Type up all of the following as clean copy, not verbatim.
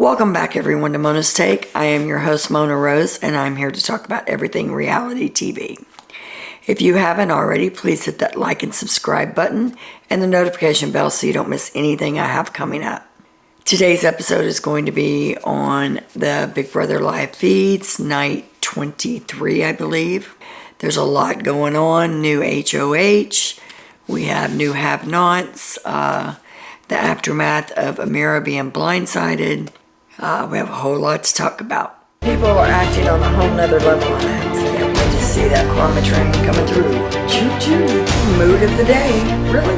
Welcome back everyone to Mona's Take. I am your host Mona Rose and I'm here to talk about everything reality TV. If you haven't already, please hit that like and subscribe button and the notification bell so you don't miss anything I have coming up. Today's episode is going to be on the Big Brother live feeds, night 23 I believe. There's a lot going on, new HOH, we have new have-nots, the aftermath of Amira being blindsided. We have a whole lot to talk about. People are acting on a whole nother level on that. So can't wait to see that karma train coming through. Choo-choo. Mood of the day. Really?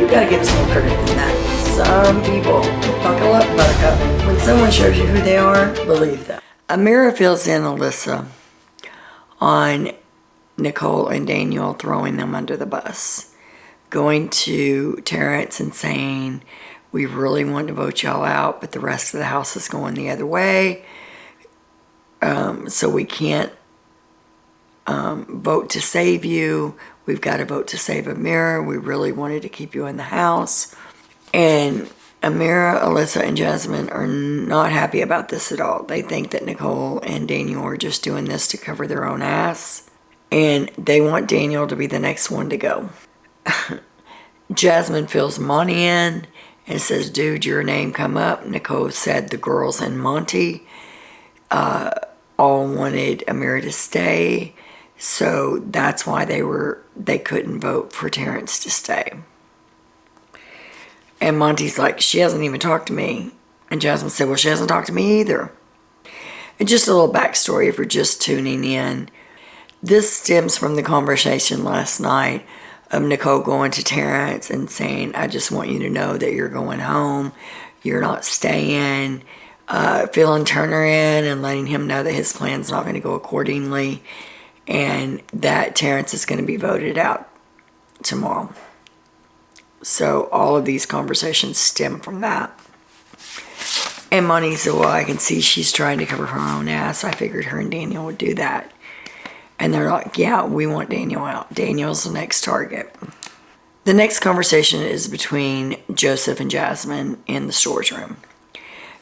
You gotta give us more credit than that. Some people, buckle up, buttercup. When someone shows you who they are, believe them. Amira fills in Alyssa on Nicole and Daniel throwing them under the bus. Going to Terrence and saying, we really want to vote y'all out, but the rest of the house is going the other way. So we can't vote to save you. We've got to vote to save Amira. We really wanted to keep you in the house. And Amira, Alyssa, and Jasmine are not happy about this at all. They think that Nicole and Daniel are just doing this to cover their own ass. And they want Daniel to be the next one to go. Jasmine fills Monty in and says, dude, your name come up. Nicole said the girls and Monty all wanted Amira to stay. So that's why they couldn't vote for Terrence to stay. And Monty's like, she hasn't even talked to me. And Jasmine said, well, she hasn't talked to me either. And just a little backstory if you're just tuning in. This stems from the conversation last night of Nicole going to Terrence and saying, I just want you to know that you're going home. You're not staying. Filling Turner in and letting him know that his plan's not going to go accordingly. And that Terrence is going to be voted out tomorrow. So all of these conversations stem from that. And Monty said, well, I can see she's trying to cover her own ass. I figured her and Daniel would do that. And they're like, yeah, we want Daniel out. Daniel's the next target. The next conversation is between Joseph and Jasmine in the storage room.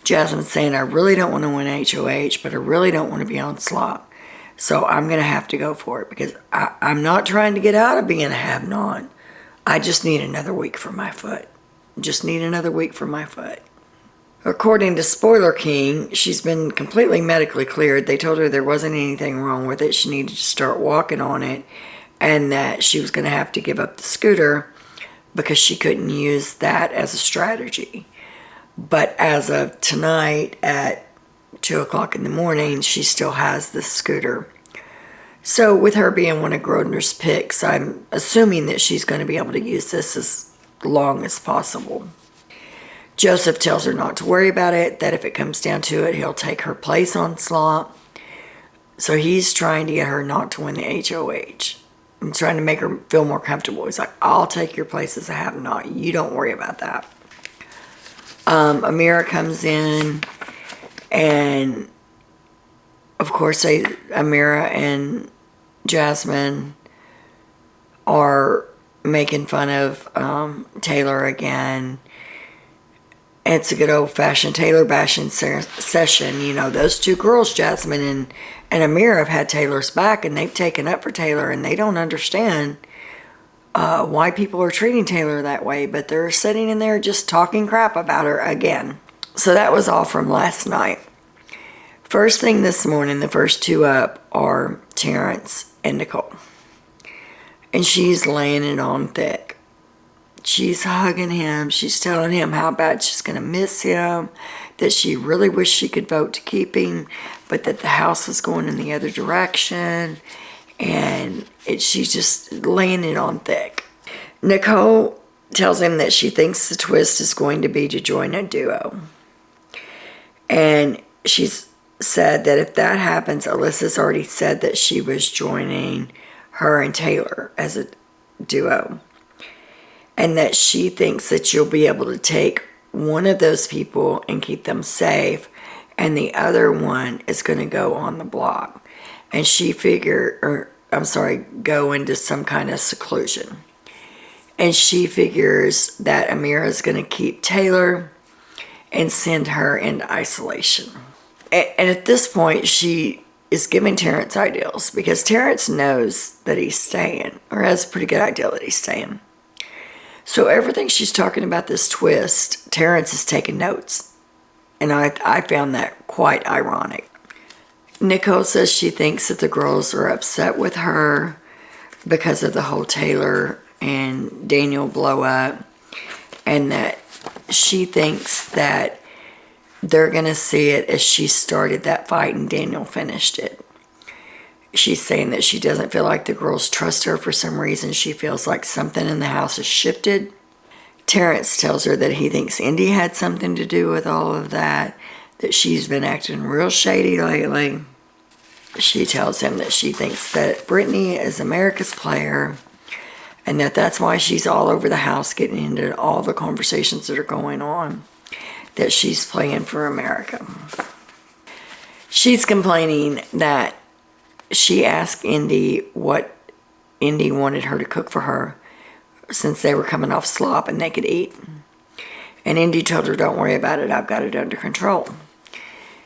Jasmine's saying, I really don't want to win HOH, but I really don't want to be on slot. So I'm going to have to go for it because I'm not trying to get out of being a have-not. I just need another week for my foot. Just need another week for my foot. According to Spoiler King, she's been completely medically cleared. They told her there wasn't anything wrong with it. She needed to start walking on it and that she was going to have to give up the scooter because she couldn't use that as a strategy. But as of tonight at 2 o'clock in the morning, she still has the scooter. So with her being one of Grodner's picks, I'm assuming that she's going to be able to use this as long as possible. Joseph tells her not to worry about it, that if it comes down to it, he'll take her place on slot. So he's trying to get her not to win the HOH. I'm trying to make her feel more comfortable. He's like, I'll take your place as a have-not. You don't worry about that. Amira comes in, and of course, Amira and Jasmine are making fun of Taylor again. It's a good old-fashioned Taylor bashing session. You know, those two girls, Jasmine and Amira, have had Taylor's back, and they've taken up for Taylor, and they don't understand why people are treating Taylor that way, but they're sitting in there just talking crap about her again. So that was all from last night. First thing this morning, the first two up are Terrence and Nicole. And she's laying it on thick. She's hugging him. She's telling him how bad she's going to miss him, that she really wished she could vote to keep him, but that the house was going in the other direction. And she's just laying it on thick. Nicole tells him that she thinks the twist is going to be to join a duo. And she's said that if that happens, Alyssa's already said that she was joining her and Taylor as a duo. And that she thinks that you'll be able to take one of those people and keep them safe, and the other one is going to go on the block. And she go into some kind of seclusion. And she figures that Amira is going to keep Taylor and send her into isolation. And at this point, she is giving Terrence ideals because Terrence knows that he's staying, or has a pretty good idea that he's staying. So everything she's talking about this twist, Terrence is taking notes. And I found that quite ironic. Nicole says she thinks that the girls are upset with her because of the whole Taylor and Daniel blow up, and that she thinks that they're going to see it as she started that fight and Daniel finished it. She's saying that she doesn't feel like the girls trust her for some reason. She feels like something in the house has shifted. Terrence tells her that he thinks Indy had something to do with all of that she's been acting real shady lately. She tells him that she thinks that Brittany is America's player, and that's why she's all over the house getting into all the conversations that are going on, that she's playing for America. She's complaining that she asked Indy what Indy wanted her to cook for her since they were coming off slop and they could eat. And Indy told her, don't worry about it, I've got it under control.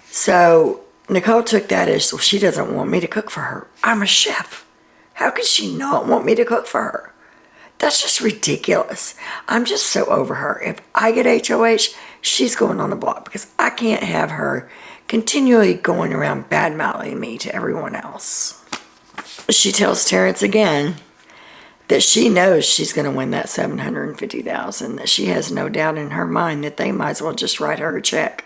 So Nicole took that as, well, she doesn't want me to cook for her. I'm a chef. How could she not want me to cook for her? That's just ridiculous. I'm just so over her. If I get HOH, she's going on the block because I can't have her continually going around bad-mouthing me to everyone else. She tells Terrence again that she knows she's going to win that $750,000, that she has no doubt in her mind that they might as well just write her a check.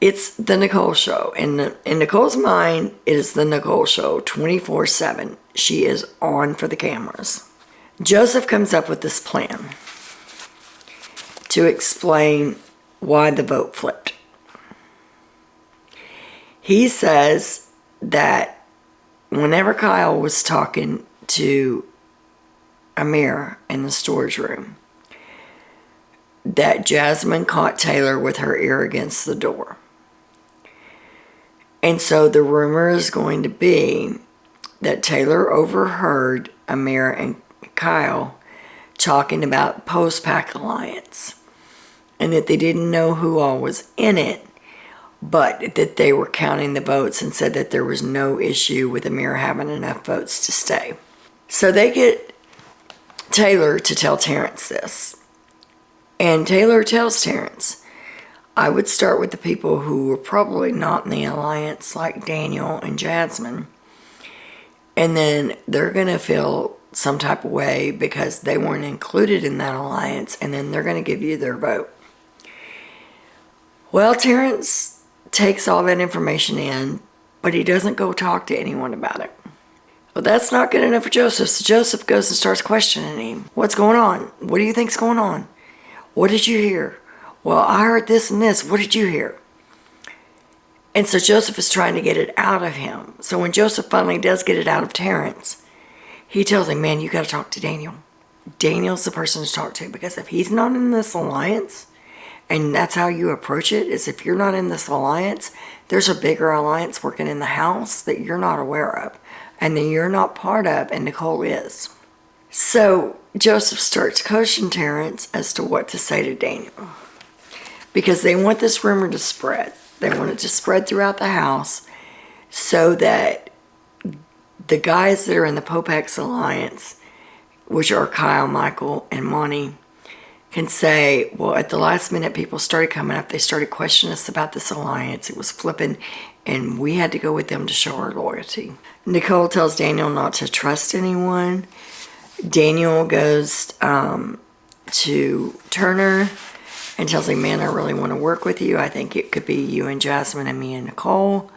It's the Nicole Show. In Nicole's mind, it is the Nicole Show 24/7. She is on for the cameras. Joseph comes up with this plan to explain why the vote flipped. He says that whenever Kyle was talking to Amir in the storage room, that Jasmine caught Taylor with her ear against the door. And so the rumor is going to be that Taylor overheard Amir and Kyle talking about post-pack alliance, and that they didn't know who all was in it, but that they were counting the votes and said that there was no issue with Amir having enough votes to stay. So they get Taylor to tell Terrence this. And Taylor tells Terrence, I would start with the people who were probably not in the alliance, like Daniel and Jasmine. And then they're going to feel some type of way because they weren't included in that alliance, and then they're going to give you their vote. Well, Terrence takes all that information in, but he doesn't go talk to anyone about it. Well, that's not good enough for Joseph, so Joseph goes and starts questioning him. What's going on? What do you think's going on? What did you hear? Well, I heard this and this. What did you hear? And so Joseph is trying to get it out of him. So when Joseph finally does get it out of Terrence, he tells him, man, you got to talk to Daniel. Daniel's the person to talk to, because if he's not in this alliance, and that's how you approach it, is if you're not in this alliance, there's a bigger alliance working in the house that you're not aware of, and that you're not part of, and Nicole is. So Joseph starts coaching Terrence as to what to say to Daniel, because they want this rumor to spread. They want it to spread throughout the house so that the guys that are in the Popex Alliance, which are Kyle, Michael, and Monty, can say, well, at the last minute, people started coming up. They started questioning us about this alliance. It was flipping, and we had to go with them to show our loyalty. Nicole tells Daniel not to trust anyone. Daniel goes to Turner and tells him, man, I really want to work with you. I think it could be you and Jasmine and me and Nicole.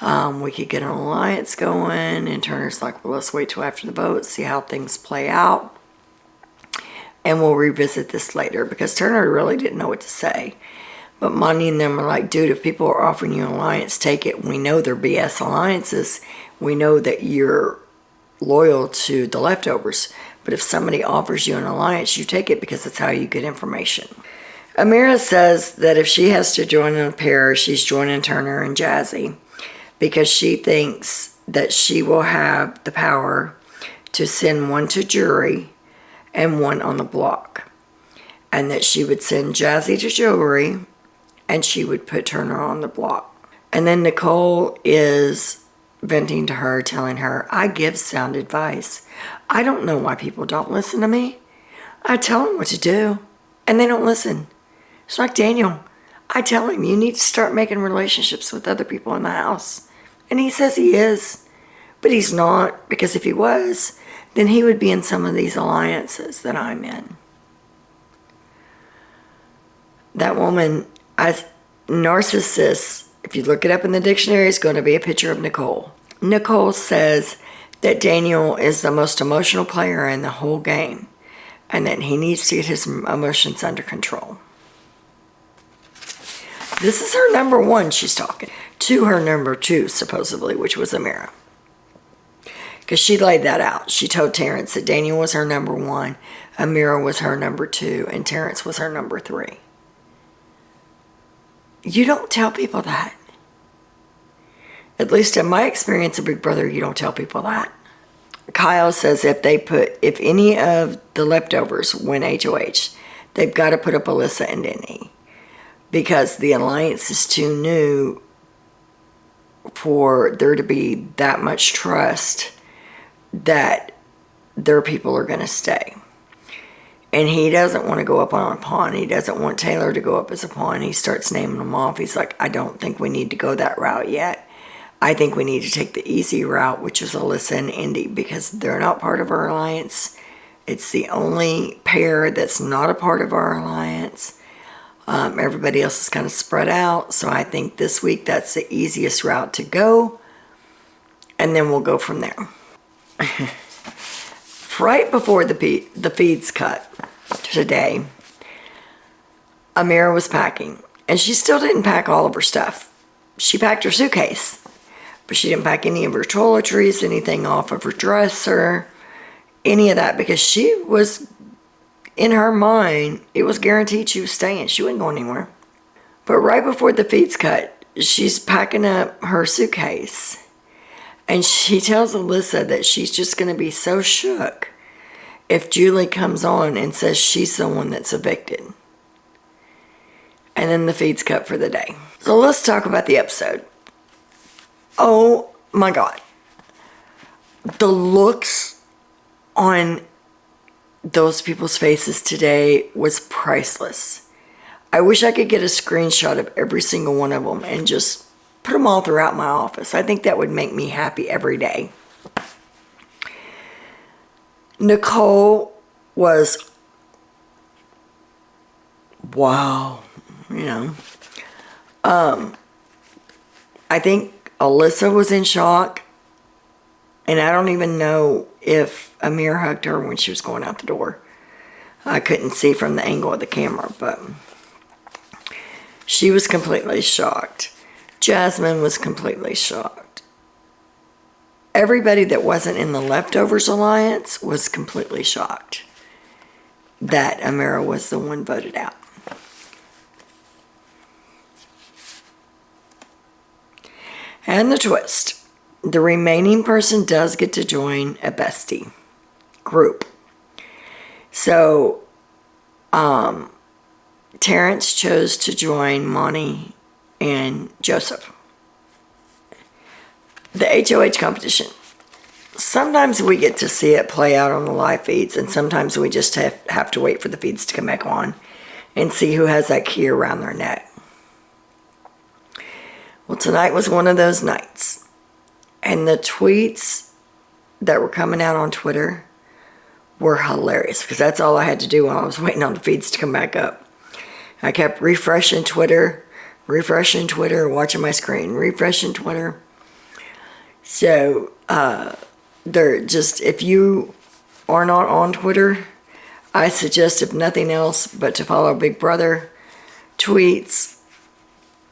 We could get an alliance going. And Turner's like, well, let's wait till after the vote, see how things play out. And we'll revisit this later, because Turner really didn't know what to say. But Monty and them are like, dude, if people are offering you an alliance, take it. We know they're BS alliances. We know that you're loyal to the leftovers. But if somebody offers you an alliance, you take it, because that's how you get information. Amira says that if she has to join a pair, she's joining Turner and Jazzy, because she thinks that she will have the power to send one to jury and one on the block. And that she would send Jazzy to jury and she would put Turner on the block. And then Nicole is venting to her, telling her, I give sound advice. I don't know why people don't listen to me. I tell them what to do, and they don't listen. It's like Daniel. I tell him, you need to start making relationships with other people in the house. And he says he is, but he's not, because if he was, then he would be in some of these alliances that I'm in. That woman, as narcissist, if you look it up in the dictionary, is going to be a picture of Nicole. Nicole says that Daniel is the most emotional player in the whole game, and that he needs to get his emotions under control. This is her number one she's talking to her number two, supposedly, which was Amira. Because she laid that out. She told Terrence that Daniel was her number one, Amira was her number two, and Terrence was her number three. You don't tell people that. At least in my experience of Big Brother, you don't tell people that. Kyle says if any of the leftovers win HOH, they've got to put up Alyssa and Denny. Because the alliance is too new for there to be that much trust that their people are going to stay. And he doesn't want to go up on a pawn. He doesn't want Taylor to go up as a pawn. He starts naming them off. He's like, I don't think we need to go that route yet. I think we need to take the easy route, which is Alyssa and Indy, because they're not part of our alliance. It's the only pair that's not a part of our alliance. Everybody else is kind of spread out. So I think this week that's the easiest route to go. And then we'll go from there. Right before the feeds cut today, Amira was packing. And she still didn't pack all of her stuff. She packed her suitcase. But she didn't pack any of her toiletries, anything off of her dresser, any of that. Because she was, in her mind, it was guaranteed she was staying. She wasn't going anywhere. But right before the feeds cut, she's packing up her suitcase. And she tells Alyssa that she's just going to be so shook if Julie comes on and says she's the one that's evicted. And then the feeds cut for the day. So let's talk about the episode. Oh my God. The looks on those people's faces today was priceless. I wish I could get a screenshot of every single one of them and just put them all throughout my office. I think that would make me happy every day. Nicole was, wow, you know. I think Alyssa was in shock, and I don't even know if Amir hugged her when she was going out the door. I couldn't see from the angle of the camera, but she was completely shocked. Jasmine was completely shocked. Everybody that wasn't in the Leftovers Alliance was completely shocked that Amira was the one voted out. And the twist. The remaining person does get to join a bestie group. So, Terrence chose to join Monty and Joseph. The HOH competition. Sometimes we get to see it play out on the live feeds, and sometimes we just have to wait for the feeds to come back on and see who has that key around their neck. Well, tonight was one of those nights. And the tweets that were coming out on Twitter were hilarious, because that's all I had to do while I was waiting on the feeds to come back up. I kept refreshing Twitter, watching my screen, refreshing Twitter. So, they're just, if you are not on Twitter, I suggest, if nothing else, but to follow Big Brother tweets.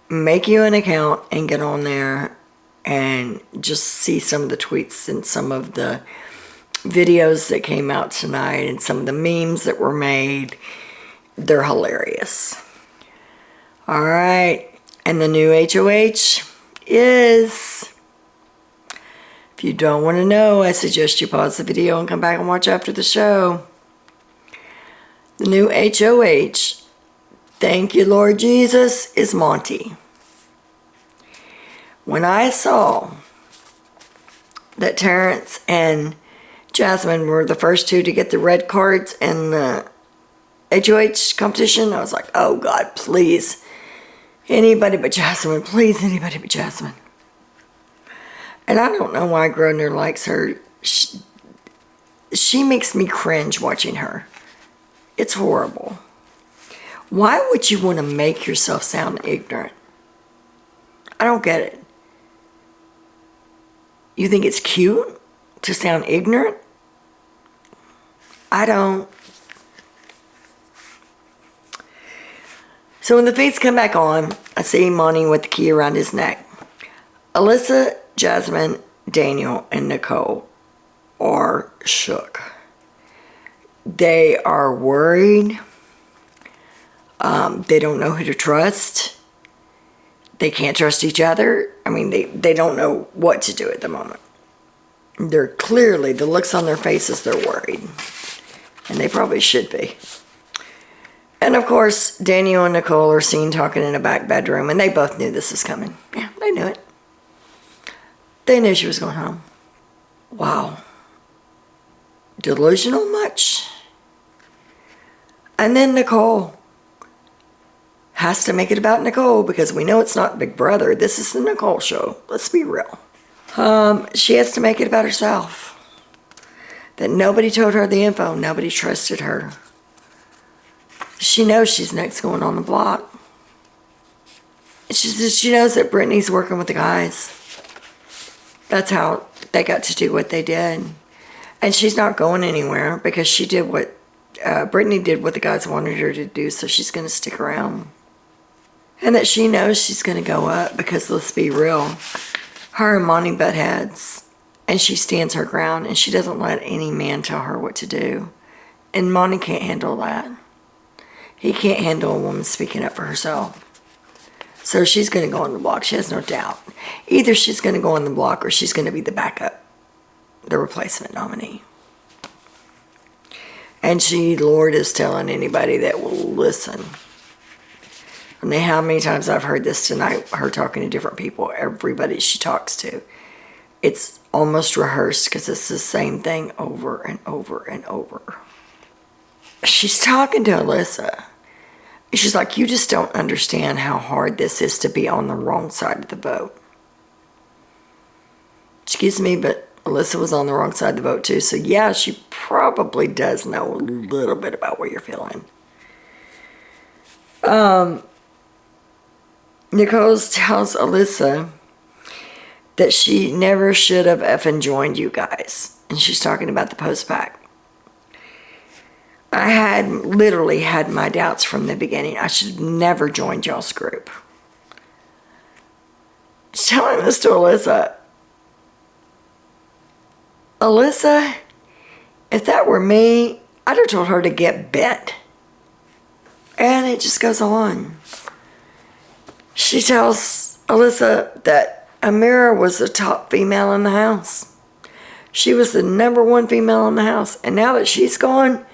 Make you an account and get on there and just see some of the tweets and some of the videos that came out tonight and some of the memes that were made. They're hilarious. All right. And the new HOH is, if you don't want to know, I suggest you pause the video and come back and watch after the show. The new HOH thank you, Lord Jesus, is Monty. When I saw that Terrence and Jasmine were the first two to get the red cards in the HOH competition, I was like, oh God, please. Anybody but Jasmine. Please, anybody but Jasmine. And I don't know why Grodner likes her. She makes me cringe watching her. It's horrible. Why would you want to make yourself sound ignorant? I don't get it. You think it's cute to sound ignorant? I don't. So when the feeds come back on, I see Monty with the key around his neck. Alyssa, Jasmine, Daniel, and Nicole are shook. They are worried. They don't know who to trust. They can't trust each other. I mean, they don't know what to do at the moment. They're clearly, the looks on their faces, they're worried. And they probably should be. And of course, Daniel and Nicole are seen talking in a back bedroom, and they both knew this was coming. Yeah, they knew it. They knew she was going home. Wow. Delusional much? And then Nicole has to make it about Nicole, because we know it's not Big Brother. This is the Nicole show. Let's be real. She has to make it about herself. That nobody told her the info. Nobody trusted her. She knows she's next going on the block. She knows that Brittany's working with the guys. That's how they got to do what they did. And she's not going anywhere, because she did what Brittany did what the guys wanted her to do, so she's going to stick around. And that she knows she's going to go up, because let's be real, her and Monty butt heads, and she stands her ground, and she doesn't let any man tell her what to do. And Monty can't handle that. He can't handle a woman speaking up for herself. So she's going to go on the block. She has no doubt. Either she's going to go on the block, or she's going to be the backup, the replacement nominee. And she, Lord, is telling anybody that will listen. I mean, how many times I've heard this tonight, her talking to different people, everybody she talks to. It's almost rehearsed, because it's the same thing over and over and over. She's talking to Alyssa. She's like, you just don't understand how hard this is to be on the wrong side of the vote. Excuse me, but Alyssa was on the wrong side of the vote too. So yeah, she probably does know a little bit about what you're feeling. Nicole tells Alyssa that she never should have effing joined you guys. And she's talking about the post-pack. I had literally had my doubts from the beginning. I should have never joined y'all's group. She's telling this to Alyssa. Alyssa, if that were me, I'd have told her to get bent. And it just goes on. She tells Alyssa that Amira was the top female in the house. She was the #1 female in the house. And now that she's gone,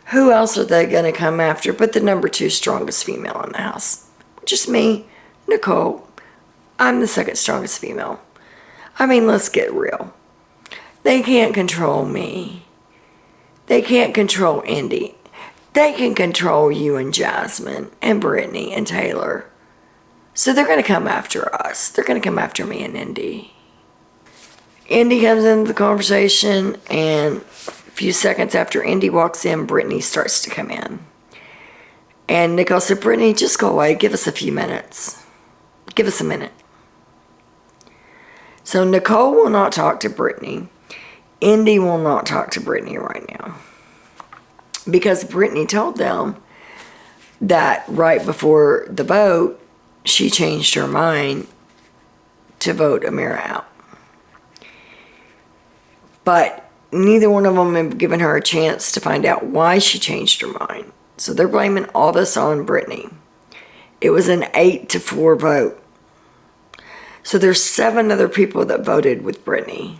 who else are they going to come after but the #2 strongest female in the house? Just me, Nicole. I'm the second strongest female. I mean, let's get real. They can't control me. They can't control Indy. They can control you and Jasmine and Brittany and Taylor. So they're going to come after us. They're going to come after me and Indy. Indy comes into the conversation, and a few seconds after Indy walks in, Brittany starts to come in. And Nicole said, Brittany, just go away. Give us a few minutes. Give us a minute. So Nicole will not talk to Brittany. Indy will not talk to Brittany right now. Because Brittany told them that right before the vote, she changed her mind to vote Amira out. But neither one of them have given her a chance to find out why she changed her mind. So they're blaming all this on Brittany. It was an 8-4 vote. So there's 7 other people that voted with Brittany.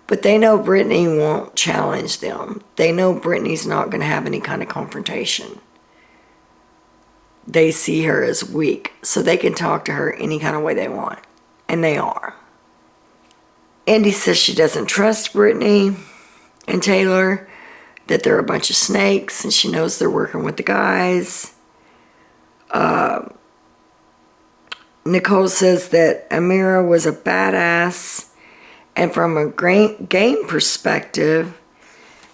But they know Brittany won't challenge them. They know Brittany's not going to have any kind of confrontation. they see her as weak, so they can talk to her any kind of way they want. And they are. Indy says she doesn't trust Brittany and Taylor, that they're a bunch of snakes, and she knows they're working with the guys. Nicole says that Amira was a badass, and from a game perspective,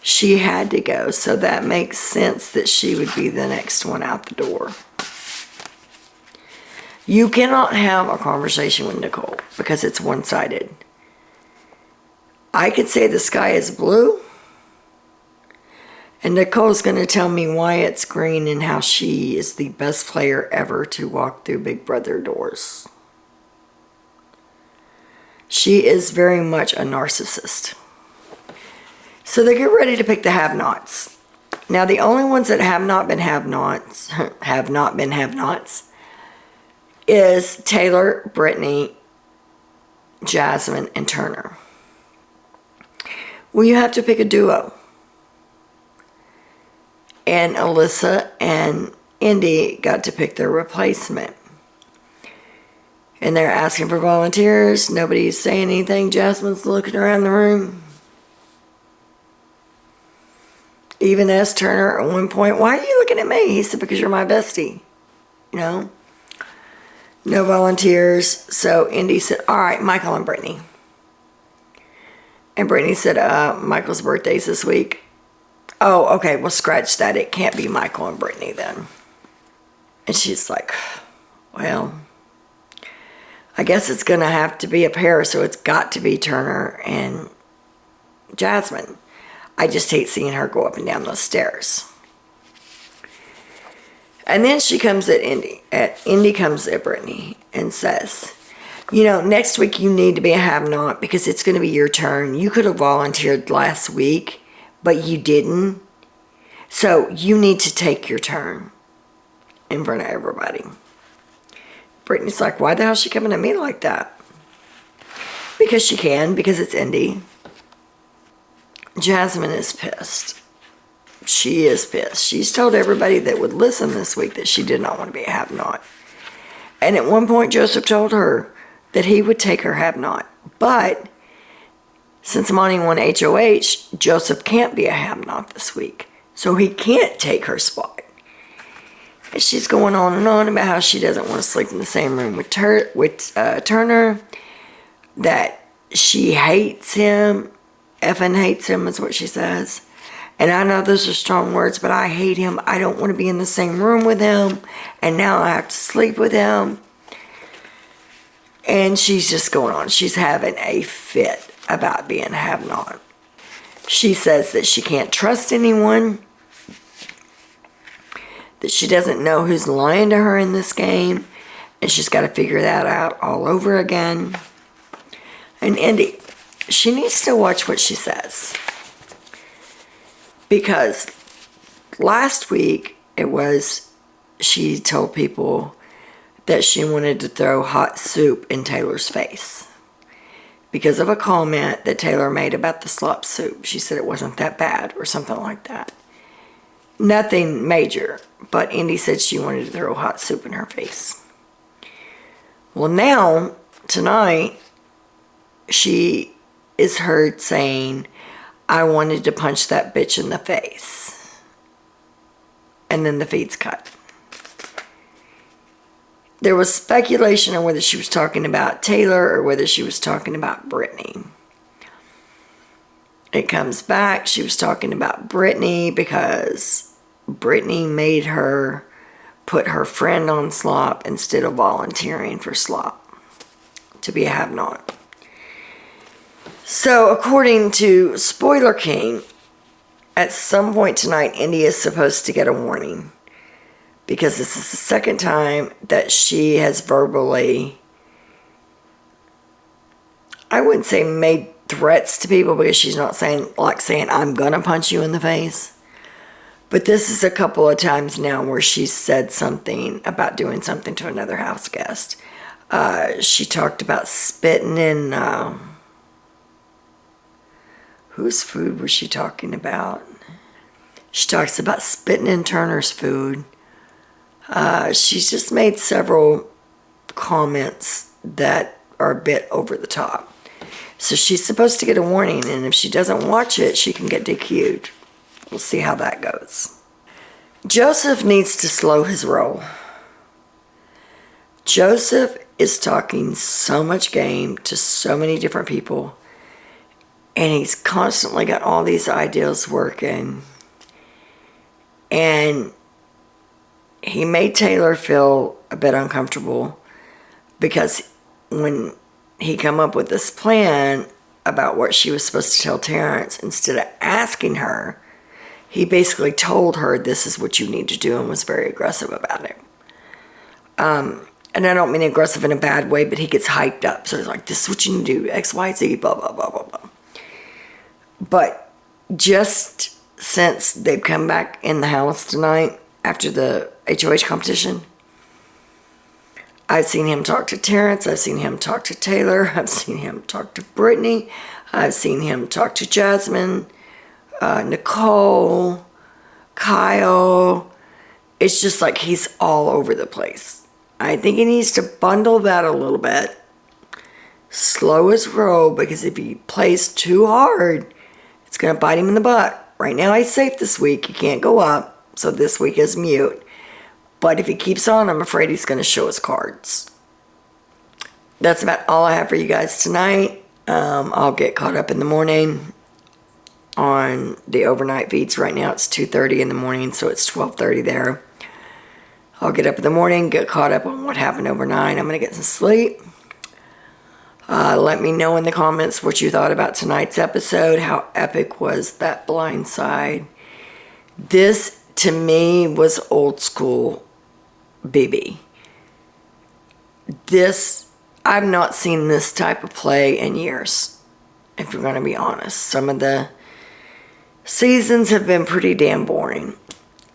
she had to go, so that makes sense that she would be the next one out the door. You cannot have a conversation with Nicole because it's one-sided. I could say the sky is blue, and Nicole's going to tell me why it's green and how she is the best player ever to walk through Big Brother doors. She is very much a narcissist. So they get ready to pick the have-nots. Now, the only ones that have not been have-nots, is Taylor, Brittany, Jasmine, and Turner. Well, you have to pick a duo. And Alyssa and Indy got to pick their replacement. And they're asking for volunteers. Nobody's saying anything. Jasmine's looking around the room. Even asked Turner at one point, "Why are you looking at me?" He said, "Because you're my bestie." You know? No volunteers. So Indy said, "All right, Michael and Brittany." And Brittany said, "Michael's birthday's this week." "Oh, okay, well, scratch that. It can't be Michael and Brittany then." And she's like, "Well, I guess it's going to have to be a pair, so it's got to be Turner and Jasmine. I just hate seeing her go up and down those stairs." And then she comes at Indy. Indy comes at Brittany and says, "You know, next week you need to be a have-not because it's going to be your turn. You could have volunteered last week, but you didn't. So you need to take your turn in front of everybody." Brittany's like, "Why the hell is she coming at me like that?" Because she can, because it's Indy. Jasmine is pissed. She is pissed. She's told everybody that would listen this week that she did not want to be a have-not. And at one point, Joseph told her that he would take her have-not. But since Monty won HOH, Joseph can't be a have-not this week. So he can't take her spot. And she's going on and on about how she doesn't want to sleep in the same room with Turner. That she hates him. Effing hates him is what she says. And I know those are strong words, but I hate him. I don't want to be in the same room with him. And now I have to sleep with him. And she's just going on. She's having a fit about being a have-not. She says that she can't trust anyone. That she doesn't know who's lying to her in this game. And she's got to figure that out all over again. And Indy, she needs to watch what she says. Because last week, she told people that she wanted to throw hot soup in Taylor's face. Because of a comment that Taylor made about the slop soup. She said it wasn't that bad or something like that. Nothing major, but Indy said she wanted to throw hot soup in her face. Well, now, tonight, she is heard saying, "I wanted to punch that bitch in the face." And then the feed's cut. There was speculation on whether she was talking about Taylor or whether she was talking about Brittany. It comes back, she was talking about Brittany because Brittany made her put her friend on slop instead of volunteering for slop to be a have-not. So, according to Spoiler King, at some point tonight, Indy is supposed to get a warning. Because this is the second time that she has verbally, I wouldn't say made threats to people because she's not saying, "I'm gonna punch you in the face." But this is a couple of times now where she's said something about doing something to another house guest. She talked about spitting in, whose food was she talking about? She talks about spitting in Turner's food. She's just made several comments that are a bit over the top. So she's supposed to get a warning, and if she doesn't watch it, she can get DQ'd. We'll see how that goes. Joseph needs to slow his roll. Joseph is talking so much game to so many different people, and he's constantly got all these ideas working. And he made Taylor feel a bit uncomfortable because when he come up with this plan about what she was supposed to tell Terrence, instead of asking her, he basically told her this is what you need to do and was very aggressive about it. And I don't mean aggressive in a bad way, but he gets hyped up. So he's like, this is what you need to do, X, Y, Z, blah, blah, blah, blah, blah. But just since they've come back in the house tonight after the HOH competition, I've seen him talk to Terrence, I've seen him talk to Taylor, I've seen him talk to Brittany, I've seen him talk to Jasmine, Nicole, Kyle. It's just like he's all over the place. I think he needs to bundle that a little bit, slow his roll, because if he plays too hard, it's going to bite him in the butt. Right now he's safe this week, he can't go up, so this week is mute. But if he keeps on, I'm afraid he's going to show his cards. That's about all I have for you guys tonight. I'll get caught up in the morning on the overnight feeds. Right now it's 2:30 in the morning, so it's 12:30 there. I'll get up in the morning, get caught up on what happened overnight. I'm going to get some sleep. Let me know in the comments what you thought about tonight's episode. How epic was that blind side? This, to me, was old school BB. This, I've not seen this type of play in years, if we're going to be honest. Some of the seasons have been pretty damn boring.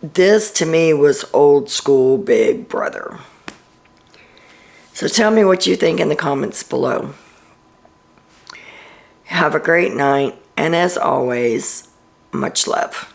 This, to me, was old school Big Brother. So tell me what you think in the comments below. Have a great night, and as always, much love.